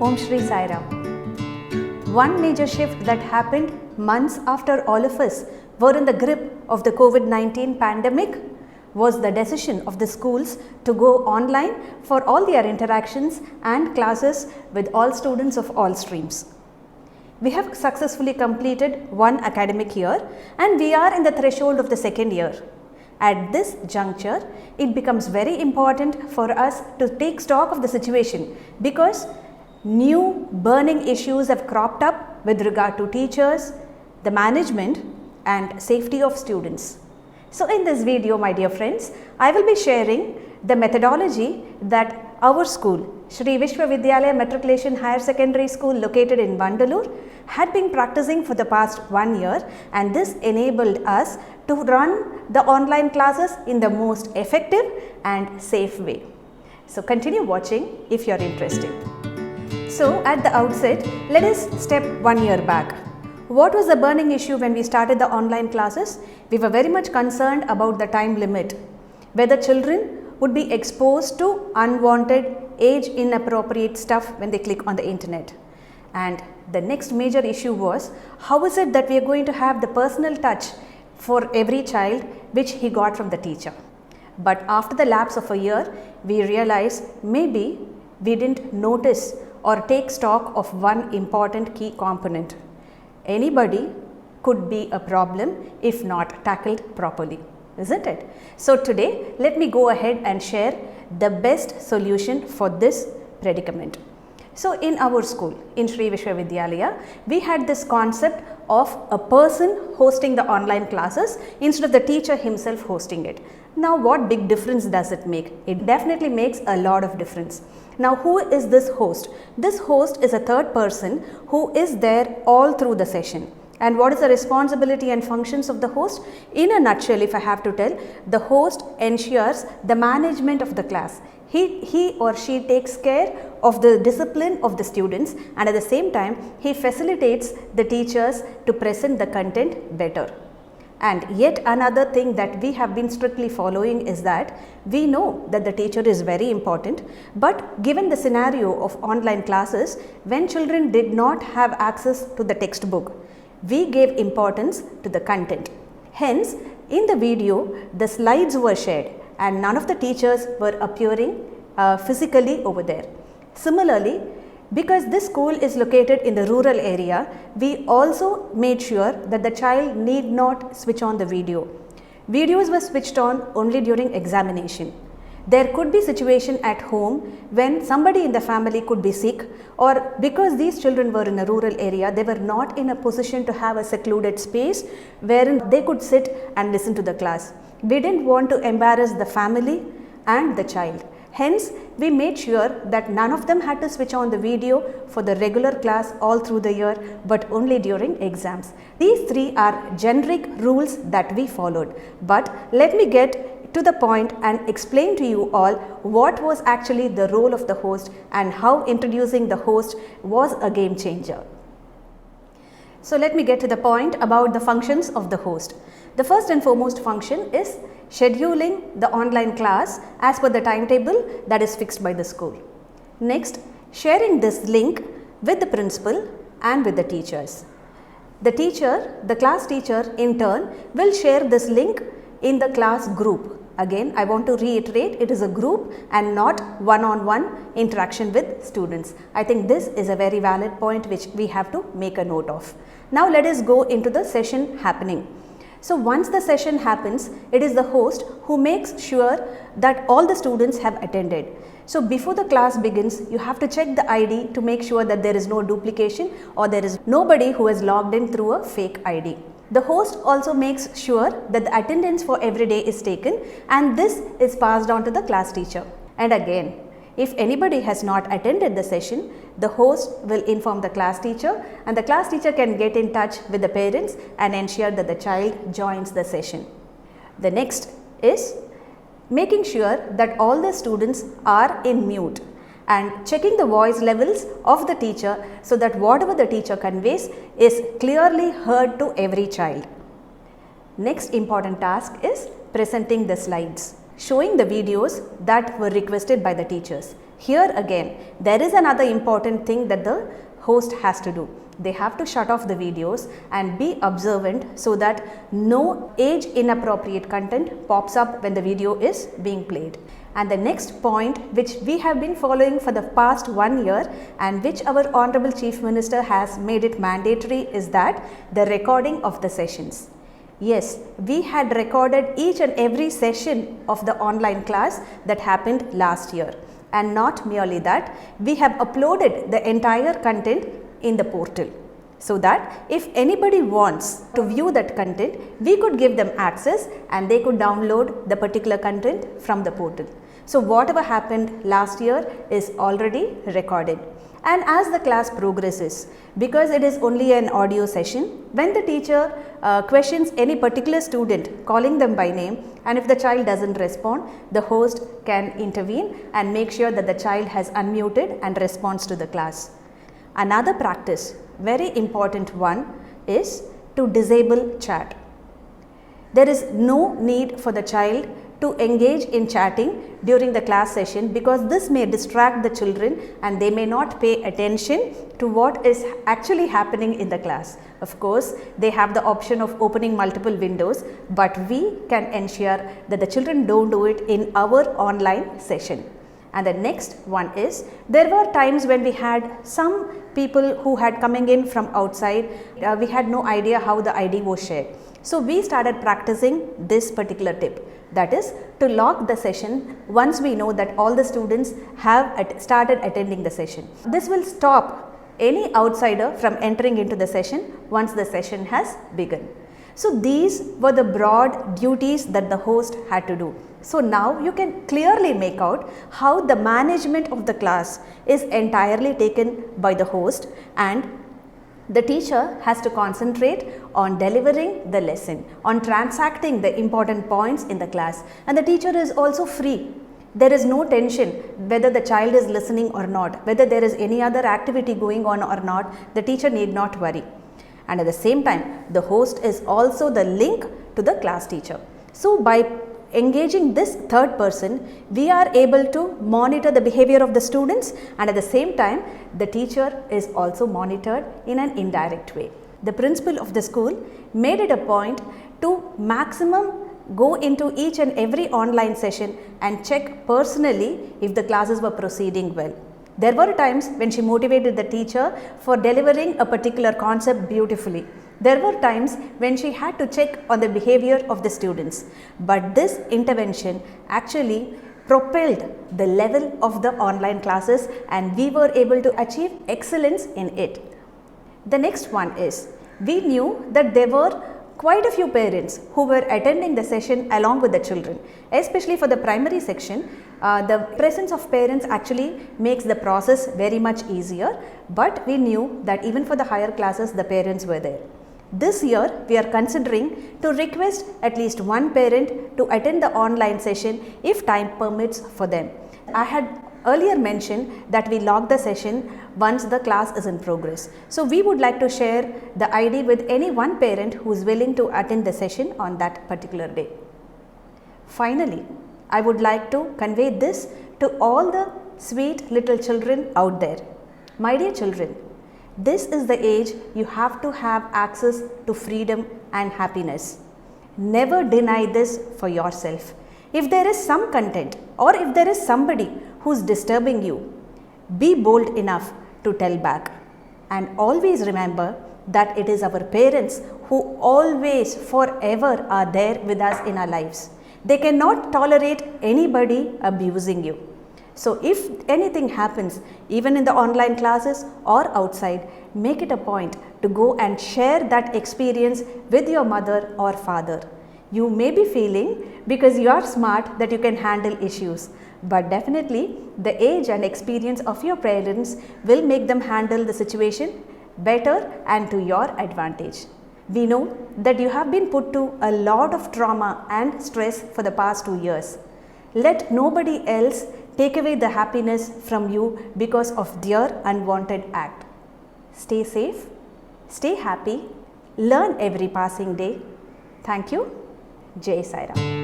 Om Shri Sai Ram. One major shift that happened months after all of us were in the grip of the COVID-19 pandemic was the decision of the schools to go online for all their interactions and classes with all students of all streams. We have successfully completed one academic year and we are in the threshold of the second year. At this juncture, it becomes very important for us to take stock of the situation because new burning issues have cropped up with regard to teachers, the management and safety of students. So in this video, my dear friends, I will be sharing the methodology that our school, Shri Vishwa Vidyalaya Matriculation Higher Secondary School located in Vandalur, had been practicing for the past 1 year, and this enabled us to run the online classes in the most effective and safe way. So continue watching if you are interested. So at the outset, let us step 1 year back. What was the burning issue when we started the online classes? We were very much concerned about the time limit, whether children would be exposed to unwanted, age inappropriate stuff when they click on the internet. And the next major issue was, how is it that we are going to have the personal touch for every child which he got from the teacher? But after the lapse of a year, we realized maybe we didn't notice or take stock of one important key component. Anybody could be a problem if not tackled properly, isn't it? So today, let me go ahead and share the best solution for this predicament. So in our school, in Shri Vishwa Vidyalaya, we had this concept of a person hosting the online classes instead of the teacher himself hosting it. Now what big difference does it make? It definitely makes a lot of difference. Now who is this host? This host is a third person who is there all through the session. And what is the responsibility and functions of the host? In a nutshell, if I have to tell, the host ensures the management of the class. He or she takes care of the discipline of the students, and at the same time, he facilitates the teachers to present the content better. And yet another thing that we have been strictly following is that we know that the teacher is very important, but given the scenario of online classes, when children did not have access to the textbook, we gave importance to the content. Hence, in the video, the slides were shared and none of the teachers were appearing physically over there. Similarly, because this school is located in the rural area, we also made sure that the child need not switch on the video. Videos were switched on only during examination. There could be situation at home when somebody in the family could be sick, or because these children were in a rural area, they were not in a position to have a secluded space wherein they could sit and listen to the class. We didn't want to embarrass the family and the child. Hence, we made sure that none of them had to switch on the video for the regular class all through the year, but only during exams. These three are generic rules that we followed. But let me get to the point and explain to you all what was actually the role of the host and how introducing the host was a game changer. So let me get to the point about the functions of the host. The first and foremost function is scheduling the online class as per the timetable that is fixed by the school. Next, sharing this link with the principal and with the teachers. The teacher, the class teacher in turn will share this link in the class group. Again, I want to reiterate, it is a group and not one-on-one interaction with students. I think this is a very valid point which we have to make a note of. Now let us go into the session happening. So once the session happens, it is the host who makes sure that all the students have attended. So before the class begins, you have to check the ID to make sure that there is no duplication or there is nobody who has logged in through a fake ID. The host also makes sure that the attendance for every day is taken, and this is passed on to the class teacher. And again, if anybody has not attended the session, the host will inform the class teacher, and the class teacher can get in touch with the parents and ensure that the child joins the session. The next is making sure that all the students are in mute and checking the voice levels of the teacher so that whatever the teacher conveys is clearly heard to every child. Next important task is presenting the slides, showing the videos that were requested by the teachers. Here again, there is another important thing that the host has to do. They have to shut off the videos and be observant so that no age inappropriate content pops up when the video is being played. And the next point, which we have been following for the past 1 year and which our Honorable Chief Minister has made it mandatory, is that the recording of the sessions. Yes, we had recorded each and every session of the online class that happened last year. And not merely that, we have uploaded the entire content in the portal, so that if anybody wants to view that content, we could give them access and they could download the particular content from the portal. So whatever happened last year is already recorded. And as the class progresses, because it is only an audio session, when the teacher questions any particular student, calling them by name, and if the child doesn't respond, the host can intervene and make sure that the child has unmuted and responds to the class. Another practice, very important one, is to disable chat. There is no need for the child to engage in chatting during the class session, because this may distract the children and they may not pay attention to what is actually happening in the class. Of course, they have the option of opening multiple windows, but we can ensure that the children don't do it in our online session. And the next one is, there were times when we had some people who had coming in from outside. We had no idea how the ID was shared. So we started practicing this particular tip, that is to lock the session once we know that all the students have started attending the session. This will stop any outsider from entering into the session once the session has begun. So these were the broad duties that the host had to do. So now you can clearly make out how the management of the class is entirely taken by the host, and the teacher has to concentrate on delivering the lesson, on transacting the important points in the class, and the teacher is also free. There is no tension whether the child is listening or not, whether there is any other activity going on or not. The teacher need not worry. And at the same time, the host is also the link to the class teacher. So by engaging this third person, we are able to monitor the behavior of the students, and at the same time, the teacher is also monitored in an indirect way. The principal of the school made it a point to maximum go into each and every online session and check personally if the classes were proceeding well. There were times when she motivated the teacher for delivering a particular concept beautifully. There were times when she had to check on the behavior of the students. But this intervention actually propelled the level of the online classes, and we were able to achieve excellence in it. The next one is, we knew that there were quite a few parents who were attending the session along with the children, especially for the primary section. The presence of parents actually makes the process very much easier, but we knew that even for the higher classes, the parents were there. This year, we are considering to request at least one parent to attend the online session if time permits for them. I had earlier mentioned that we log the session once the class is in progress. So we would like to share the ID with any one parent who is willing to attend the session on that particular day. Finally, I would like to convey this to all the sweet little children out there. My dear children, this is the age you have to have access to freedom and happiness. Never deny this for yourself. If there is some content or if there is somebody who is disturbing you, be bold enough to tell back. And always remember that it is our parents who always forever are there with us in our lives. They cannot tolerate anybody abusing you. So if anything happens, even in the online classes or outside, make it a point to go and share that experience with your mother or father. You may be feeling, because you are smart, that you can handle issues, but definitely the age and experience of your parents will make them handle the situation better and to your advantage. We know that you have been put to a lot of trauma and stress for the past 2 years. Let nobody else take away the happiness from you because of their unwanted act. Stay safe, stay happy, learn every passing day. Thank you. Jai Sai Ram.